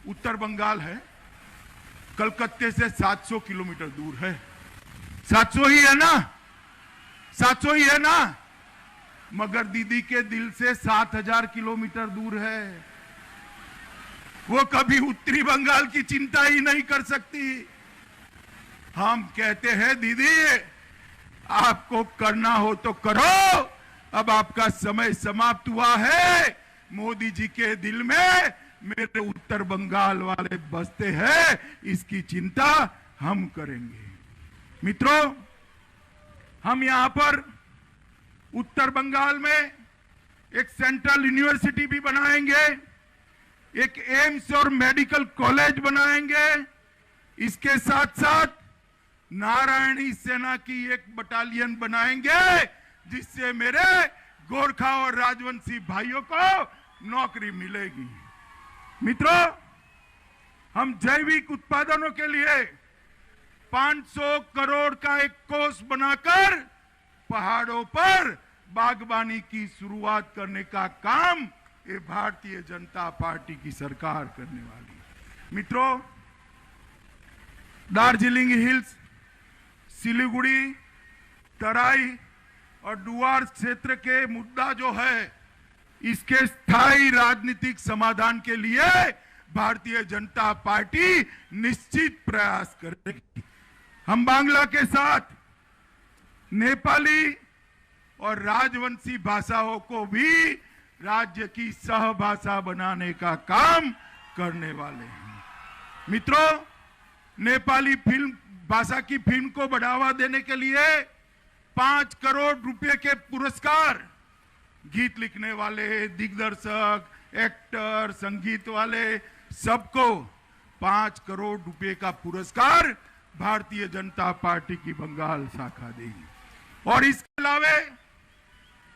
उत्तर बंगाल है, कलकत्ते से 700 किलोमीटर दूर है। 700 ही है ना, 700 ही है ना, मगर दीदी के दिल से 7000 किलोमीटर दूर है। वो कभी उत्तरी बंगाल की चिंता ही नहीं कर सकती। हम कहते हैं दीदी आपको करना हो तो करो, अब आपका समय समाप्त हुआ है। मोदी जी के दिल में मेरे उत्तर बंगाल वाले बसते हैं, इसकी चिंता हम करेंगे। मित्रों, हम यहां पर उत्तर बंगाल में एक सेंट्रल यूनिवर्सिटी भी बनाएंगे, एक एम्स और मेडिकल कॉलेज बनाएंगे। इसके साथ साथ नारायणी सेना की एक बटालियन बनाएंगे, जिससे मेरे गोरखा और राजवंशी भाइयों को नौकरी मिलेगी। मित्रों, हम जैविक उत्पादनों के लिए 500 करोड़ का एक कोष बनाकर पहाड़ों पर बागवानी की शुरुआत करने का काम ये भारतीय जनता पार्टी की सरकार करने वाली है। मित्रों, दार्जिलिंग हिल्स, सिलीगुड़ी, तराई और डुआर्स क्षेत्र के मुद्दा जो है, इसके स्थायी राजनीतिक समाधान के लिए भारतीय जनता पार्टी निश्चित प्रयास करेगी। हम बांग्ला के साथ नेपाली और राजवंशी भाषाओं को भी राज्य की सहभाषा बनाने का काम करने वाले हैं। मित्रों, नेपाली फिल्म भाषा की फिल्म को बढ़ावा देने के लिए 5 करोड़ रुपए के पुरस्कार, गीत लिखने वाले, दिग्दर्शक, एक्टर, संगीत वाले सबको 5 करोड़ रुपए का पुरस्कार भारतीय जनता पार्टी की बंगाल शाखा देगी। और इसके अलावा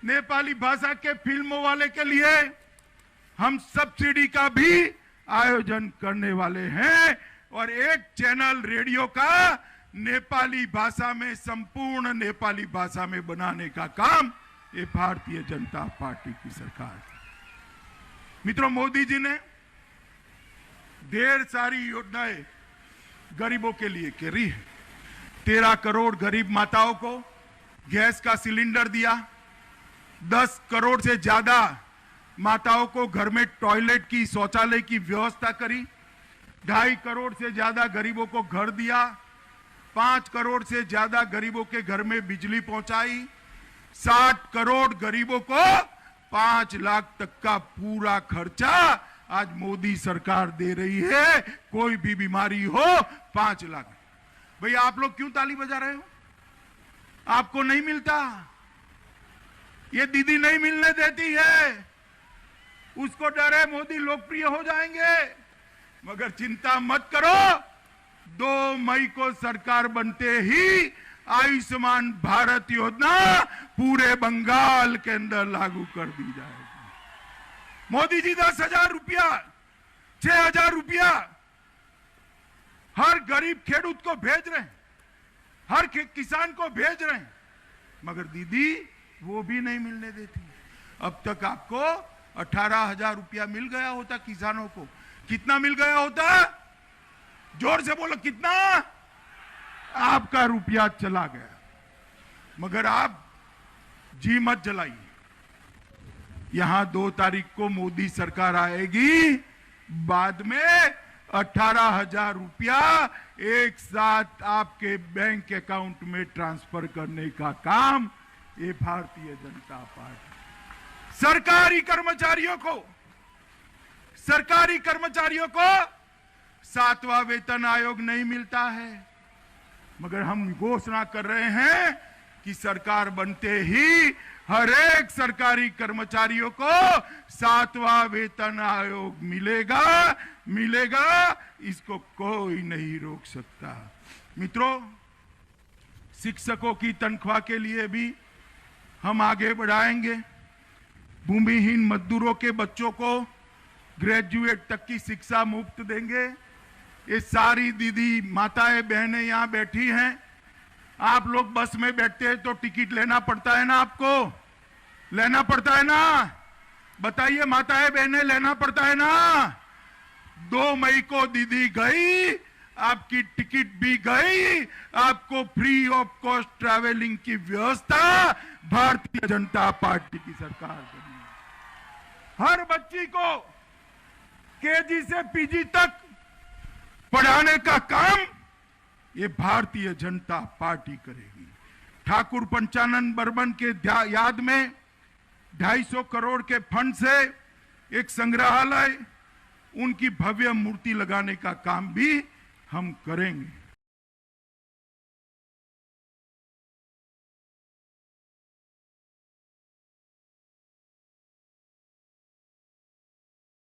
नेपाली भाषा के फिल्मों वाले के लिए हम सब्सिडी का भी आयोजन करने वाले हैं और एक चैनल रेडियो का नेपाली भाषा में, संपूर्ण नेपाली भाषा में बनाने का काम ये भारतीय जनता पार्टी की सरकार है। मित्रों, मोदी जी ने ढेर सारी योजनाएं गरीबों के लिए करी है। 13 करोड़ गरीब माताओं को गैस का सिलेंडर दिया, 10 करोड़ से ज्यादा माताओं को घर में टॉयलेट की, शौचालय की व्यवस्था करी, 2.5 करोड़ से ज्यादा गरीबों को घर दिया, 5 करोड़ से ज्यादा गरीबों के घर में बिजली पहुंचाई, 60 करोड़ गरीबों को 5 लाख तक का पूरा खर्चा आज मोदी सरकार दे रही है। कोई भी बीमारी हो 5 लाख। भैया आप लोग क्यों ताली बजा रहे हो? आपको नहीं मिलता? ये दीदी नहीं मिलने देती है, उसको डर है मोदी लोकप्रिय हो जाएंगे। मगर चिंता मत करो, 2 मई को सरकार बनते ही आयुष्मान भारत योजना पूरे बंगाल के अंदर लागू कर दी जाएगी। मोदी जी 10,000 रुपया, 6,000 रुपया हर गरीब खेडूत को भेज रहे हैं, हर किसान को भेज रहे हैं, मगर दीदी वो भी नहीं मिलने देती। अब तक आपको 18,000 रुपया मिल गया होता किसानों को। कितना मिल गया होता? जोर से बोलो, कितना? आपका रुपया चला गया। मगर आप जी मत जलाइए, यहां 2 तारीख को मोदी सरकार आएगी, बाद में 18,000 रुपया एक साथ आपके बैंक अकाउंट में ट्रांसफर करने का काम ये भारतीय जनता पार्टी। सरकारी कर्मचारियों को 7वां वेतन आयोग नहीं मिलता है, मगर हम घोषणा कर रहे हैं कि सरकार बनते ही हर एक सरकारी कर्मचारियों को 7वां वेतन आयोग मिलेगा। इसको कोई नहीं रोक सकता। मित्रों, शिक्षकों की तनख्वाह के लिए भी हम आगे बढ़ाएंगे। भूमिहीन मजदूरों के बच्चों को ग्रेजुएट तक की शिक्षा मुफ्त देंगे। ये सारी दीदी, माताएं, बहनें यहां बैठी हैं। आप लोग बस में बैठते हैं तो टिकट लेना पड़ता है ना, आपको लेना पड़ता है ना? बताइए माताएं बहनें, लेना पड़ता है ना? 2 मई को दीदी गई, आपकी टिकट भी गई, आपको फ्री ऑफ कॉस्ट ट्रैवलिंग की व्यवस्था भारतीय जनता पार्टी की सरकार करेगी। हर बच्ची को केजी से पीजी तक पढ़ाने का काम ये भारतीय जनता पार्टी करेगी। ठाकुर पंचानन बर्मन के याद में 250 करोड़ के फंड से एक संग्रहालय, उनकी भव्य मूर्ति लगाने का काम भी हम करेंगे।